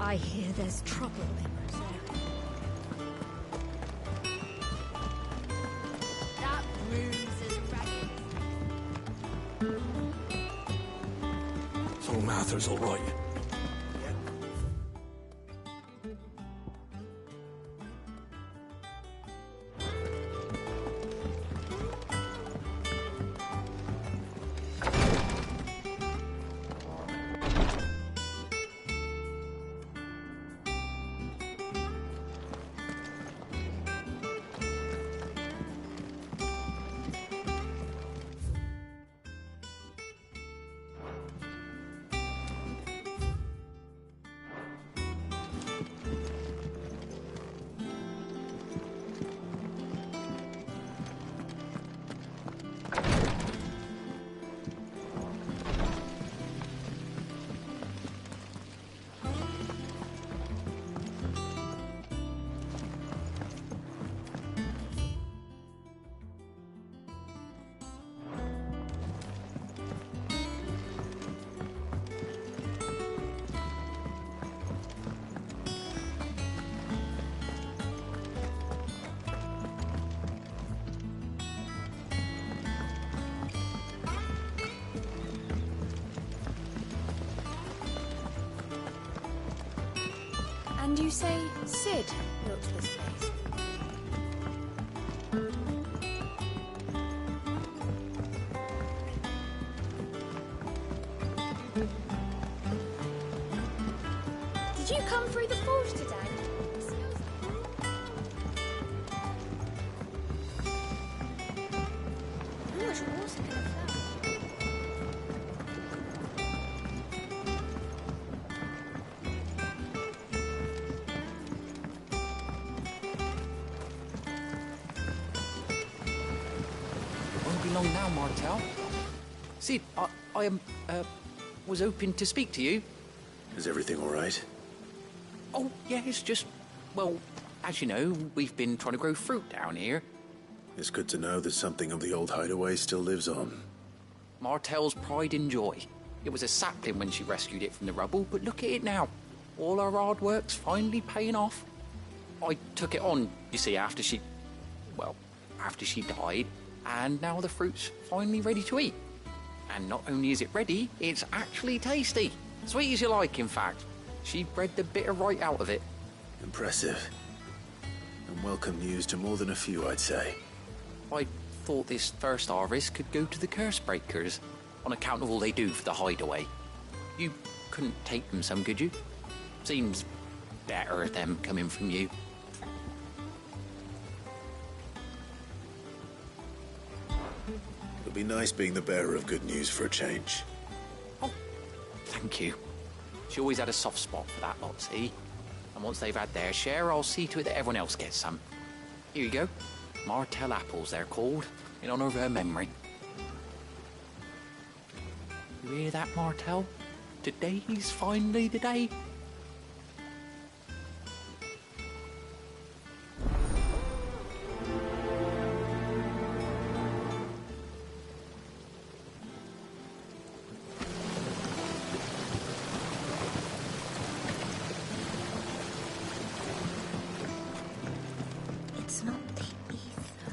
I hear there's trouble in Rosaria. That room's as ragged. So Mather's all right. And you say Sid built this place? Did you come through the forge today? How much water can it flow? Long now, Martel. Sid, I was hoping to speak to you. Is everything all right? Oh, yeah, it's just, well, as you know, we've been trying to grow fruit down here. It's good to know that something of the old hideaway still lives on. Martel's pride and joy. It was a sapling when she rescued it from the rubble, but look at it now. All our hard work's finally paying off. I took it on, you see, after she died. And now the fruit's finally ready to eat. And not only is it ready, it's actually tasty. Sweet as you like, in fact. She bred the bitter right out of it. Impressive. And welcome news to more than a few, I'd say. I thought this first harvest could go to the curse breakers, on account of all they do for the hideaway. You couldn't take them some, could you? Seems better them coming from you. It'll be nice being the bearer of good news for a change. Oh, thank you. She always had a soft spot for that lot, see? And once they've had their share, I'll see to it that everyone else gets some. Here you go. Martel apples, they're called, in honour of her memory. You hear that, Martel? Today's finally the day. It's not the ether.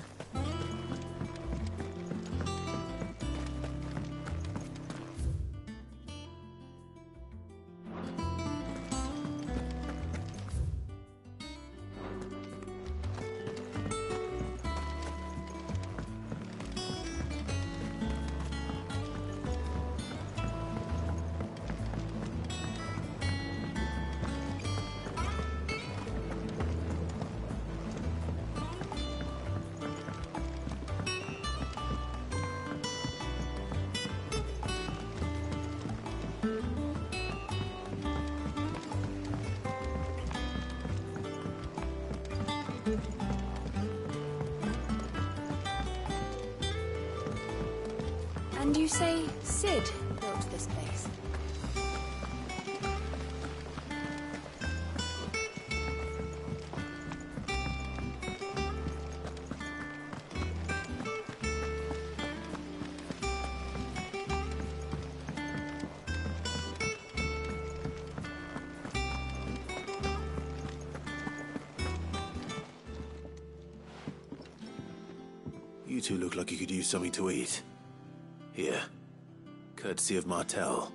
And you say Sid built this place? You two look like you could use something to eat. Here. Courtesy of Martel.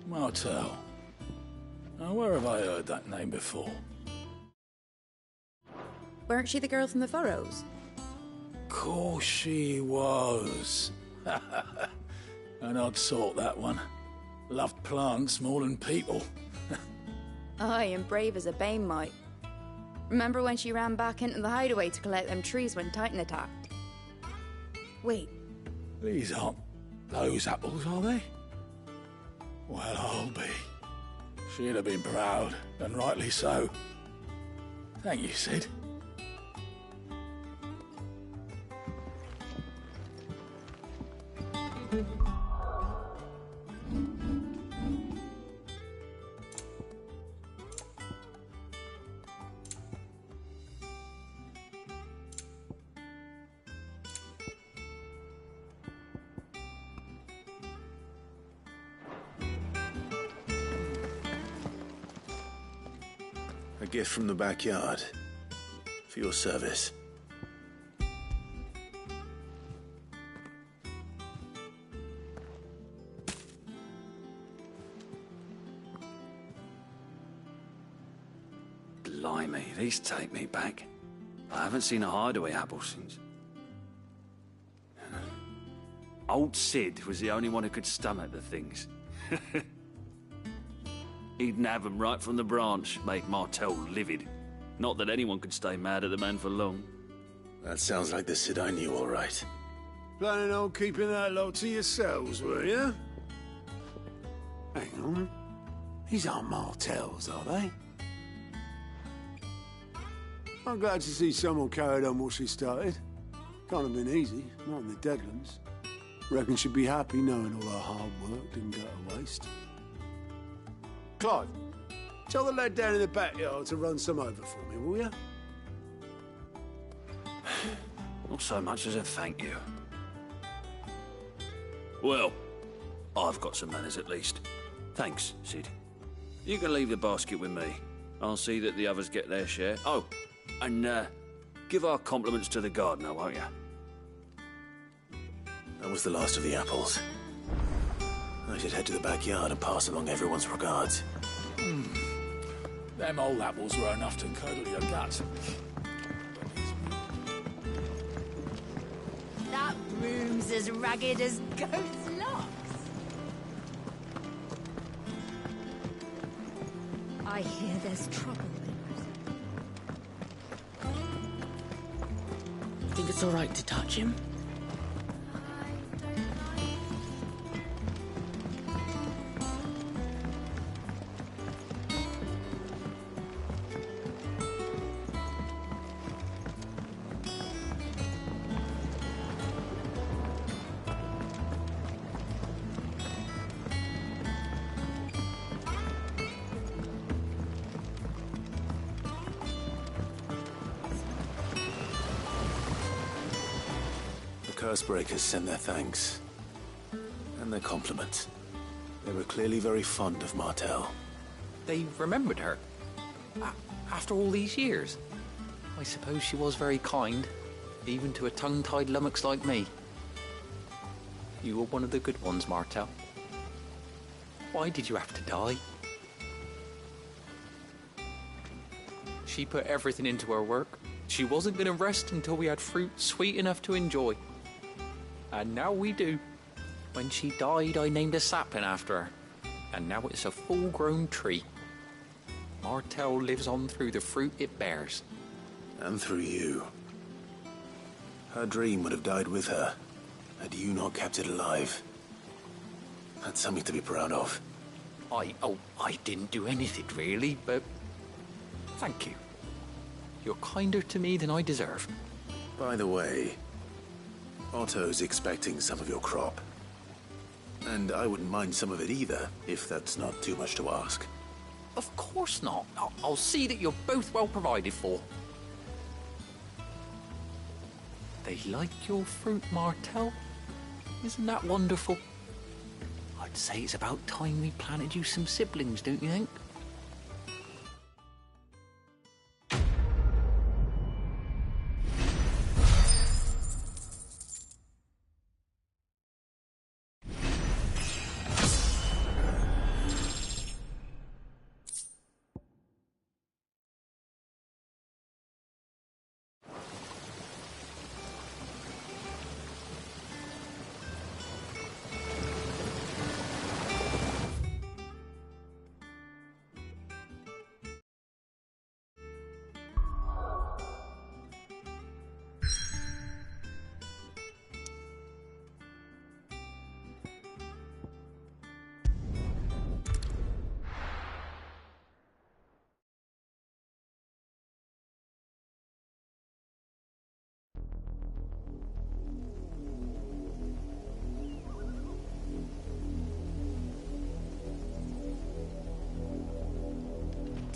Martel. Now, where have I heard that name before? Weren't she the girl from the Furrows? Course she was. An odd sort, that one. Loved plants more than people. Aye, and brave as a bane might. Remember when she ran back into the hideaway to collect them trees when Titan attacked? Wait, These aren't those apples, are they? Well, I'll be. She'd have been proud, and rightly so. Thank you, Sid. A gift from the backyard. For your service. Blimey, these take me back. I haven't seen a hideaway apple since. Old Sid was the only one who could stomach the things. He'd nab them right from the branch, make Martel livid. Not that anyone could stay mad at the man for long. That sounds like the Sid I knew, all right. Planning on keeping that lot to yourselves, were you? Hang on. These aren't Martels, are they? I'm glad to see someone carried on what she started. Can't have been easy, not in the Deadlands. Reckon she'd be happy knowing all her hard work didn't go to waste. Clive, tell the lad down in the backyard to run some over for me, will you? Not so much as a thank you. Well, I've got some manners at least. Thanks, Sid. You can leave the basket with me. I'll see that the others get their share. Oh, and give our compliments to the gardener, won't you? That was the last of the apples. I should head to the backyard and pass along everyone's regards. Them old apples were enough to curdle your guts. That broom's as ragged as goat's locks. I hear there's trouble in it. Think it's all right to touch him? Cursebreakers send their thanks. And their compliments. They were clearly very fond of Martel. They remembered her. After all these years. I suppose she was very kind, even to a tongue-tied lummox like me. You were one of the good ones, Martel. Why did you have to die? She put everything into her work. She wasn't going to rest until we had fruit sweet enough to enjoy. And now we do. When she died, I named a sapling after her. And now it's a full-grown tree. Martel lives on through the fruit it bears. And through you. Her dream would have died with her, had you not kept it alive. That's something to be proud of. I didn't do anything really, but thank you. You're kinder to me than I deserve. By the way, Otto's expecting some of your crop. And I wouldn't mind some of it either, if that's not too much to ask. Of course not. I'll see that you're both well provided for. They like your fruit, Martel. Isn't that wonderful? I'd say it's about time we planted you some siblings, don't you think?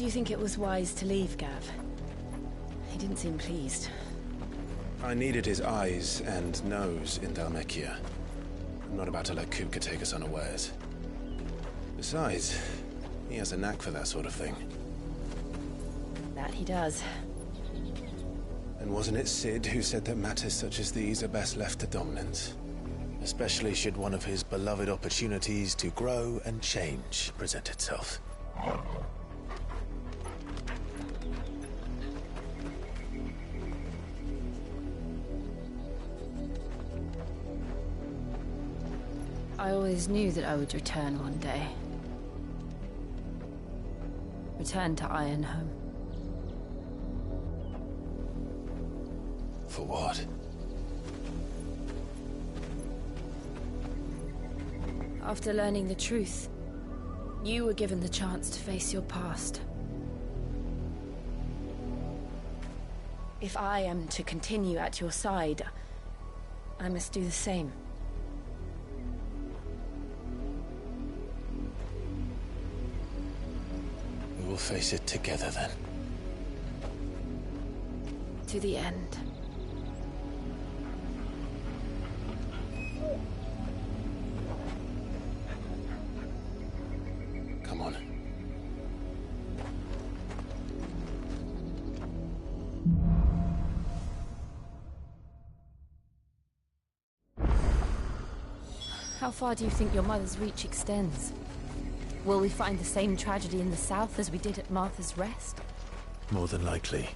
Do you think it was wise to leave, Gav? He didn't seem pleased. I needed his eyes and nose in Dhalmekia. I'm not about to let Kupka take us unawares. Besides, he has a knack for that sort of thing. That he does. And wasn't it Sid who said that matters such as these are best left to dominance? Especially should one of his beloved opportunities to grow and change present itself. I always knew that I would return one day. Return to Ironhome. For what? After learning the truth, you were given the chance to face your past. If I am to continue at your side, I must do the same. We will face it together then. To the end. Come on. How far do you think your mother's reach extends? Will we find the same tragedy in the south as we did at Martha's Rest? More than likely.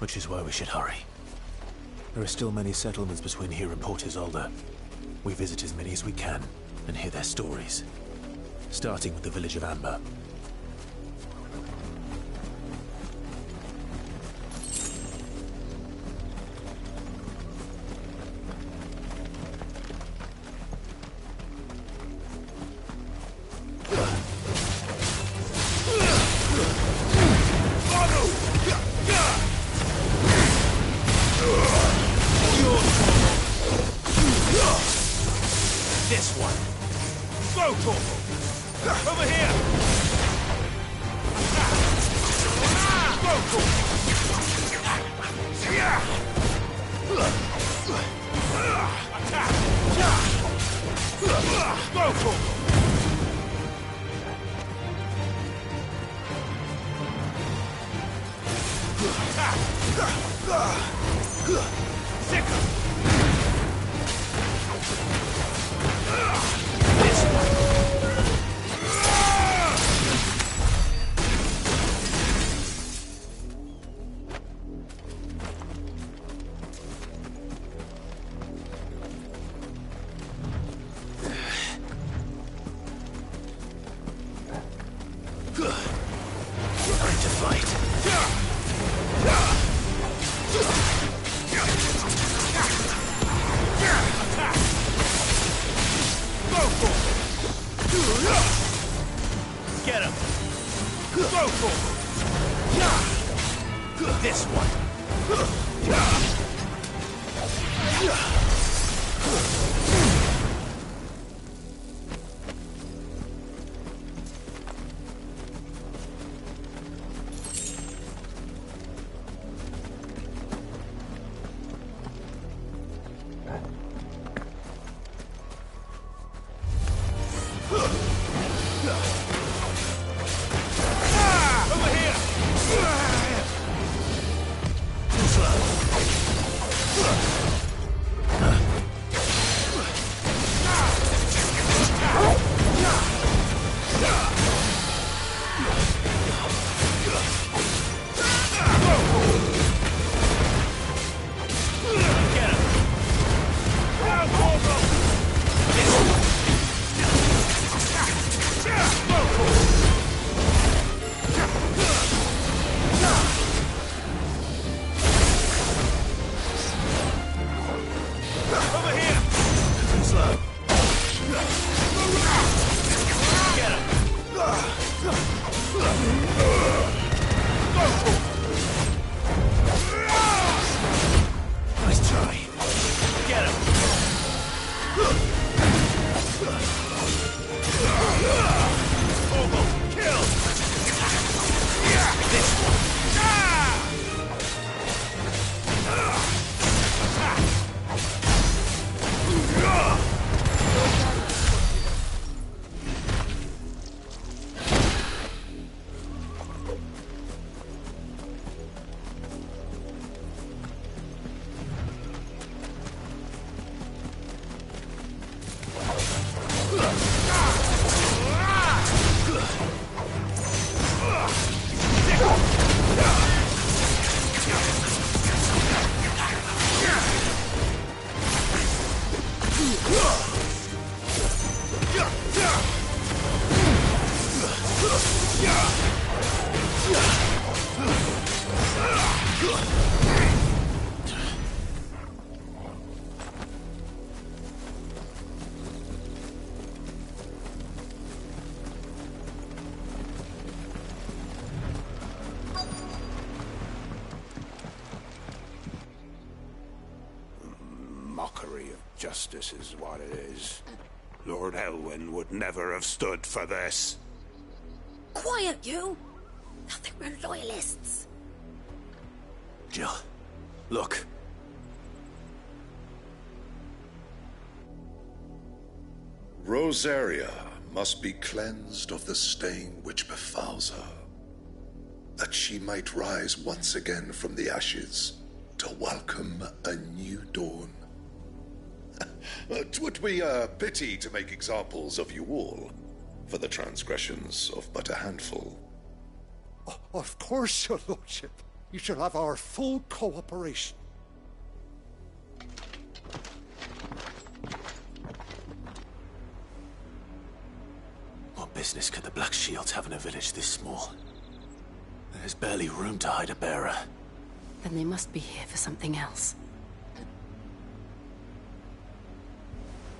Which is why we should hurry. There are still many settlements between here and Port Isolde. We visit as many as we can and hear their stories. Starting with the village of Amber. This one. Go, Corporal! Over here! Go, Corporal! Attack! Go, Corporal! Sicker! This one! Time to fight. Get him! Go for it! This one! Over here! Mockery of justice is what it is. Lord Elwyn would never have stood for this. Quiet, you! I think we're loyalists. Jill, look. Rosaria must be cleansed of the stain which befouls her, that she might rise once again from the ashes to welcome a new dawn. 'Twould be a pity to make examples of you all for the transgressions of but a handful. Of course, your lordship. You shall have our full cooperation. What business could the Black Shields have in a village this small? There's barely room to hide a bearer. Then they must be here for something else.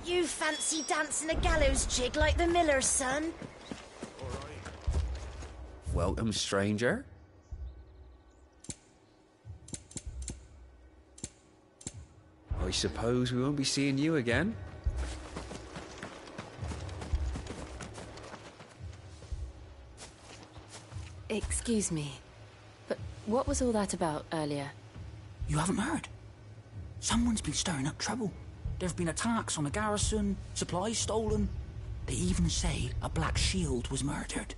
You fancy dancing a gallows jig like the miller's son? Welcome, stranger. I suppose we won't be seeing you again. Excuse me, but what was all that about earlier? You haven't heard? Someone's been stirring up trouble. There have been attacks on the garrison, supplies stolen. They even say a Black Shield was murdered.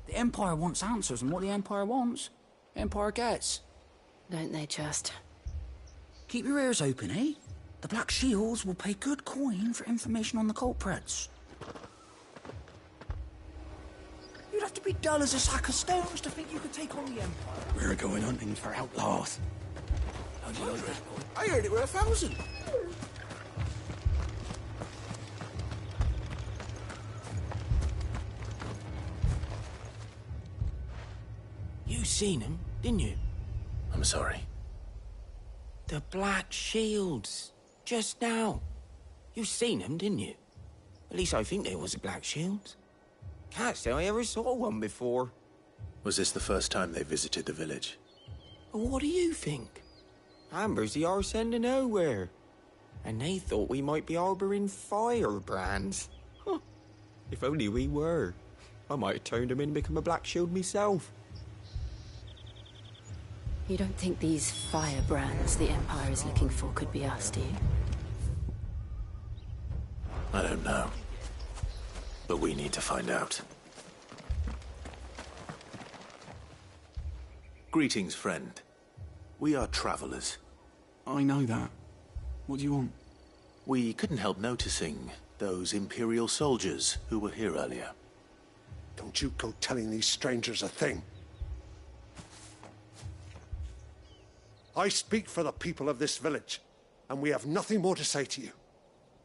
The Empire wants answers, and what the Empire wants, Empire gets. Don't they just? Keep your ears open, eh? The Black Shields will pay good coin for information on the culprits. You'd have to be dull as a sack of stones to think you could take on the Empire. We're going hunting for outlaws. How do you like that, boy? I heard it were 1,000. You seen him, didn't you? I'm sorry. The Black Shields. Just now. You seen them, didn't you? At least I think there was a Black Shield. Can't say I ever saw one before. Was this the first time they visited the village? Well, what do you think? Amber's the arse end of nowhere. And they thought we might be harbouring firebrands. Huh. If only we were. I might have turned them in and become a Black Shield myself. You don't think these firebrands the Empire is looking for could be us, do you? I don't know. But we need to find out. Greetings, friend. We are travelers. I know that. What do you want? We couldn't help noticing those Imperial soldiers who were here earlier. Don't you go telling these strangers a thing. I speak for the people of this village, and we have nothing more to say to you.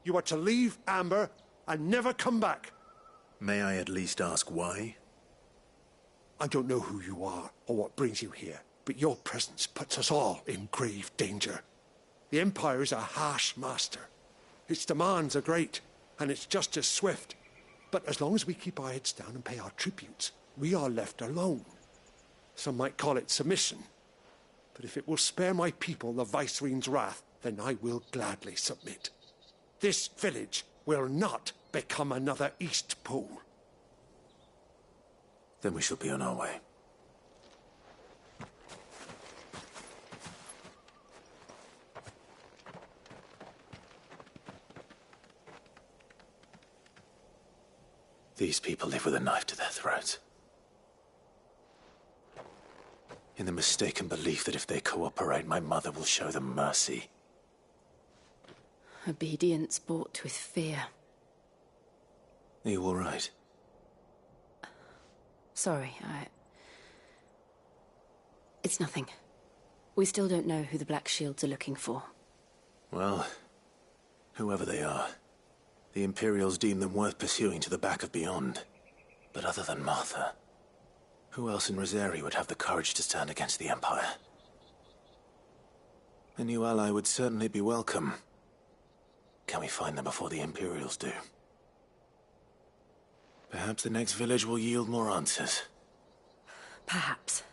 You are to leave Amber and never come back. May I at least ask why? I don't know who you are or what brings you here, but your presence puts us all in grave danger. The Empire is a harsh master. Its demands are great, and its justice swift. But as long as we keep our heads down and pay our tributes, we are left alone. Some might call it submission. But if it will spare my people the Viceroy's wrath, then I will gladly submit. This village will not become another Eastpool. Then we shall be on our way. These people live with a knife to their throats. In the mistaken belief that if they cooperate, my mother will show them mercy. Obedience bought with fear. Are you all right? Sorry, It's nothing. We still don't know who the Black Shields are looking for. Well, whoever they are, The Imperials deem them worth pursuing to the back of beyond. But other than Martha, who else in Rosari would have the courage to stand against the Empire? A new ally would certainly be welcome. Can we find them before the Imperials do? Perhaps the next village will yield more answers. Perhaps.